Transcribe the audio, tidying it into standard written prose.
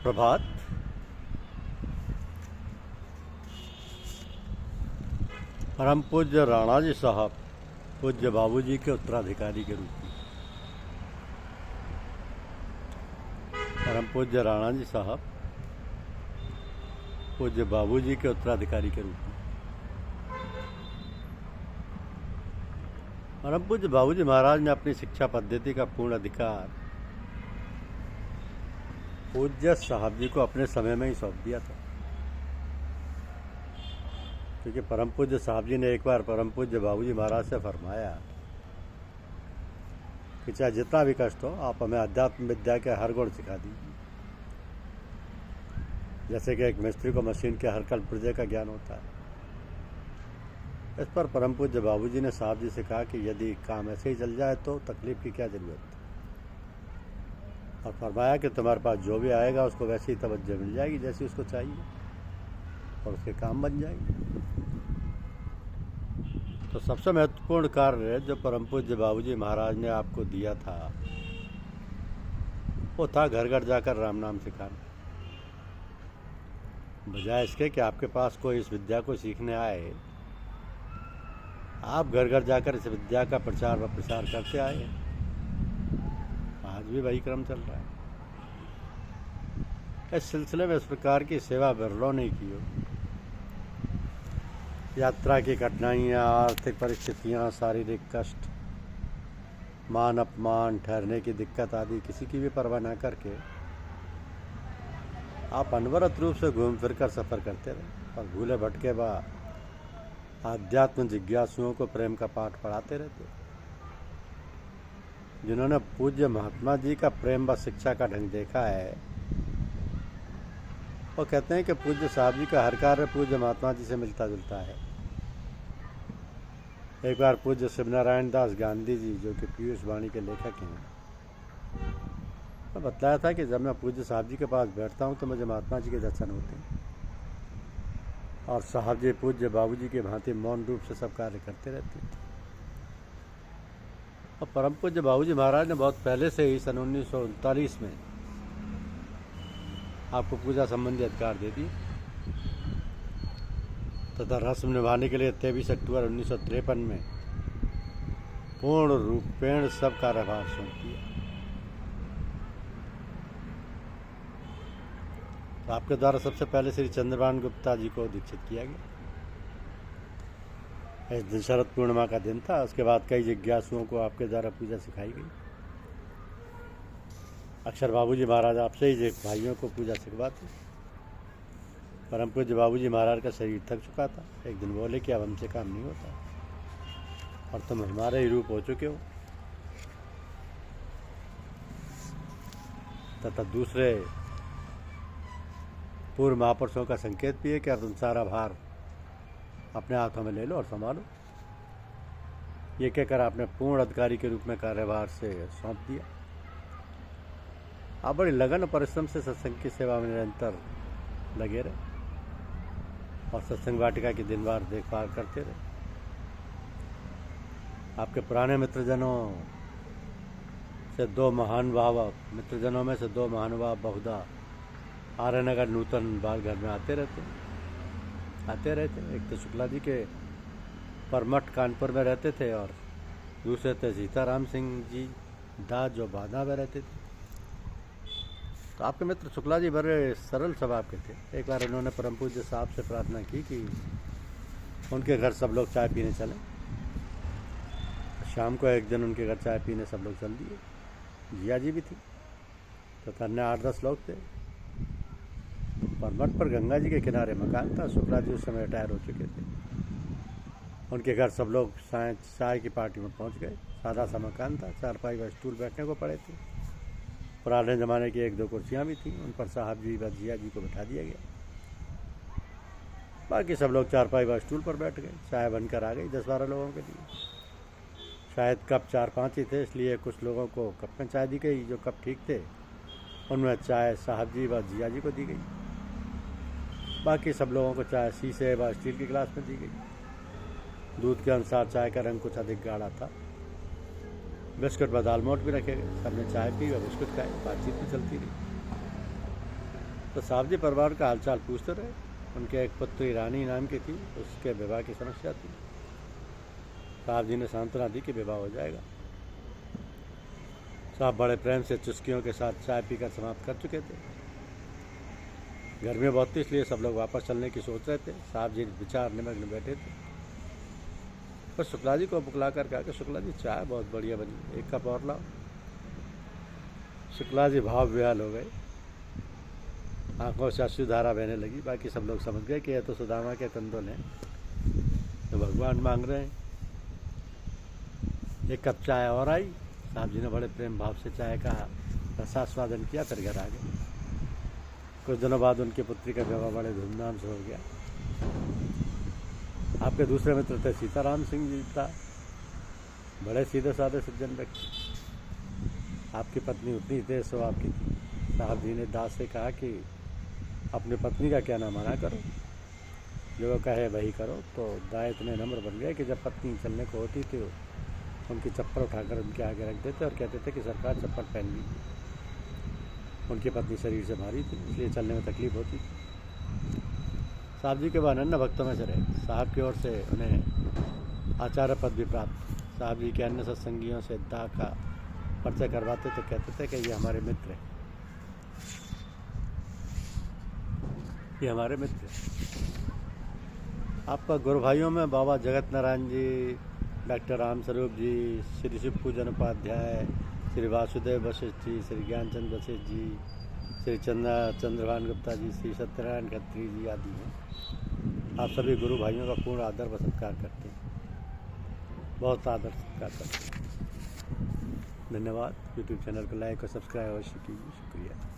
सुप्रभात। परम पूज्य राणा जी साहब पूज्य बाबूजी के उत्तराधिकारी के रूप में। परम पूज्य राणा जी साहब पूज्य बाबूजी के उत्तराधिकारी के रूप में। परम पूज्य बाबूजी महाराज ने अपनी शिक्षा पद्धति का पूर्ण अधिकार पूज्य साहब जी को अपने समय में ही सौंप दिया था, क्योंकि परम पूज्य साहब जी ने एक बार परम पूज्य बाबूजी महाराज से फरमाया कि चाहे जितना भी कष्ट हो आप हमें अध्यात्म विद्या के हर गुण सिखा दीजिए। जैसे कि एक मिस्त्री को मशीन के हर कल पुर्जे का ज्ञान होता है, इस पर परम पूज्य बाबूजी ने साहब जी से कहा कि यदि काम ऐसे ही चल जाए तो तकलीफ की क्या जरूरत है, और फरमाया कि तुम्हारे पास जो भी आएगा उसको वैसी ही तवज्जो मिल जाएगी जैसी उसको चाहिए और उसके काम बन जाएंगे। तो सबसे महत्वपूर्ण कार्य जो परम पूज्य बाबूजी महाराज ने आपको दिया था वो था घर घर जाकर राम नाम सिखाना। बजाय इसके कि आपके पास कोई इस विद्या को सीखने आए, आप घर घर जाकर इस विद्या का प्रचार व प्रसार करते आए। आज भी वही क्रम चल रहा है। इस सिलसिले में इस प्रकार की सेवा बिरलों ने की हो। यात्रा की कठिनाइयाँ, आर्थिक परिस्थितियाँ, शारीरिक कष्ट, मान अपमान, ठहरने की दिक्कत आदि किसी की भी परवाह न करके आप अनवरत रूप से घूम फिर कर सफ़र करते रहे और भूले भटके बा आध्यात्म जिज्ञासुओं को प्रेम का पाठ पढ़ाते रहते। जिन्होंने पूज्य महात्मा जी का प्रेम व शिक्षा का ढंग देखा है, वो कहते हैं कि पूज्य साहब जी का हर कार्य पूज्य महात्मा जी से मिलता जुलता है। एक बार पूज्य शिवनारायण दास गांधी जी, जो कि पीयूष वाणी के लेखक हैं, तो बतलाया था कि जब मैं पूज्य साहब जी के पास बैठता हूँ तो मुझे महात्मा जी के दर्शन होते हैं और साहब जी पूज्य बाबूजी के भांति मौन रूप से सब कार्य करते रहते हैं। और परम पूज्य बाबूजी महाराज ने बहुत पहले से ही सन 1939 में आपको पूजा संबंधी अधिकार दे दिए तथा रस्म निभाने के लिए 23 अक्टूबर 1953 में पूर्ण रूपेण सब कार्यभार सौंप दिया। तो आपके द्वारा सबसे पहले श्री चंद्रभान गुप्ता जी को दीक्षित किया गया। इस दिन शरद पूर्णिमा का दिन था। उसके बाद कई जिज्ञासुओं को आपके द्वारा पूजा सिखाई गई। अक्षर बाबूजी महाराज आपसे ही भाइयों को पूजा सिखवाते। परम पूज्य बाबूजी महाराज का शरीर थक चुका था। एक दिन बोले कि अब हमसे काम नहीं होता और तुम हमारे ही रूप हो चुके हो, तथा दूसरे पूर्व महापुरुषों का संकेत भी है कि अब तुम सारा भार अपने हाथों में ले लो और संभालो। ये कहकर आपने पूर्ण अधिकारी के रूप में कार्यभार से सौंप दिया। आप बड़ी लगन और परिश्रम से सत्संग की सेवा में निरंतर लगे रहे और सत्संग वाटिका की दिन बार देखभाल करते रहे। आपके पुराने मित्रजनों से दो महानुभाव बहुधा आर्यनगर नूतन बाल घर में आते रहते। एक तो शुक्ला जी के परमठ कानपुर में रहते थे और दूसरे थे सीताराम सिंह जी दास, जो बाधा में रहते थे। तो आपके मित्र शुक्ला जी बड़े सरल स्वभाव के थे। एक बार उन्होंने परम पूज्य साहब से प्रार्थना की कि उनके घर सब लोग चाय पीने चलें। शाम को एक दिन उनके घर चाय पीने सब लोग चल दिए। जिया जी भी थी तो अन्य 8-10 लोग थे। परमठ पर गंगा जी के किनारे मकान था। शुक्ला जी उस समय रिटायर हो चुके थे। उनके घर सब लोग चाय की पार्टी में पहुंच गए। सादा सा मकान था, चारपाई व स्टूल बैठने को पड़े थे। पुराने ज़माने की 1-2 कुर्सियाँ भी थीं, उन पर साहब जी व जिया जी को बैठा दिया गया। बाकी सब लोग चारपाई व स्टूल पर बैठ गए। चाय बनकर आ गई 10-12 लोगों के लिए। शायद कप 4-5 ही थे, इसलिए कुछ लोगों को कप में चाय दी गई। जो कप ठीक थे उनमें चाय साहब जी व जिया जी को दी गई। बाकी सब लोगों को चाय शीशे व स्टील की गिलास में दी गई। दूध के अनुसार चाय का रंग कुछ अधिक गाढ़ा था। बिस्कुट व दालमोट भी रखे गए। सबने चाय पी और बिस्कुट खाए। बातचीत भी चलती रही। तो साहब जी परिवार का हालचाल पूछते रहे। उनके एक पुत्री रानी नाम की थी, उसके विवाह की समस्या थी। साहब जी ने सांत्वना दी कि विवाह हो जाएगा। साहब बड़े प्रेम से चुस्कियों के साथ चाय पीकर समाप्त कर चुके थे। गर्मी बहुत थी, इसलिए सब लोग वापस चलने की सोच रहे थे। साहब जी विचार निमग्न बैठे थे। पर शुक्ला जी को बुकला कर कहा कि शुक्ला जी चाय बहुत बढ़िया बनी, एक कप और लाओ। शुक्ला जी भाव विह्वल हो गए, आंखों से अश्रुधारा बहने लगी। बाकी सब लोग समझ गए कि यह तो सुदामा के तंदुल हैं, तो भगवान मांग रहे हैं। एक कप चाय और आई। साहब जी ने बड़े प्रेम भाव से चाय का रसास्वादन किया, फिर घर आ गए। कुछ दिनों बाद उनकी पुत्री का विवाह बड़े धूमधाम से हो गया। आपके दूसरे मित्र थे सीताराम सिंह जी था, बड़े सीधे साधे सज्जन व्यक्ति। आपकी पत्नी उतनी तेज स्वभाव की थी। साहब जी ने दास से कहा कि अपनी पत्नी का कहना माना करो, जो कहे वही करो। तो दास इतने नम्र बन गए कि जब पत्नी चलने को होती थी उनकी चप्पल उठाकर उनके आगे रख देते और कहते थे कि सरकार चप्पल पहन ली। उनकी पत्नी शरीर से भारी थी, इसलिए चलने में तकलीफ होती थी। साहब जी के अनन्य भक्तों में से रहे। साहब की ओर से उन्हें आचार्य पद भी प्राप्त। साहब जी के अन्य सत्संगियों से दाह का परिचय करवाते तो कहते थे कि ये हमारे मित्र हैं, ये हमारे मित्र हैं। आपका गुरु भाइयों में बाबा जगत नारायण जी, डॉक्टर रामस्वरूप जी, श्री शिव पूजन उपाध्याय, श्री वासुदेव वशिष्ठ जी, श्री ज्ञानचंद वशिष्ठ जी, श्री चंद्रभान गुप्ता जी, श्री सत्यनारायण खत्री जी आदि हैं। आप सभी गुरु भाइयों का पूर्ण आदर व सत्कार करते हैं, बहुत आदर सत्कार करते हैं। धन्यवाद। यूट्यूब चैनल को लाइक और सब्सक्राइब अवश्य कीजिए। शुक्रिया।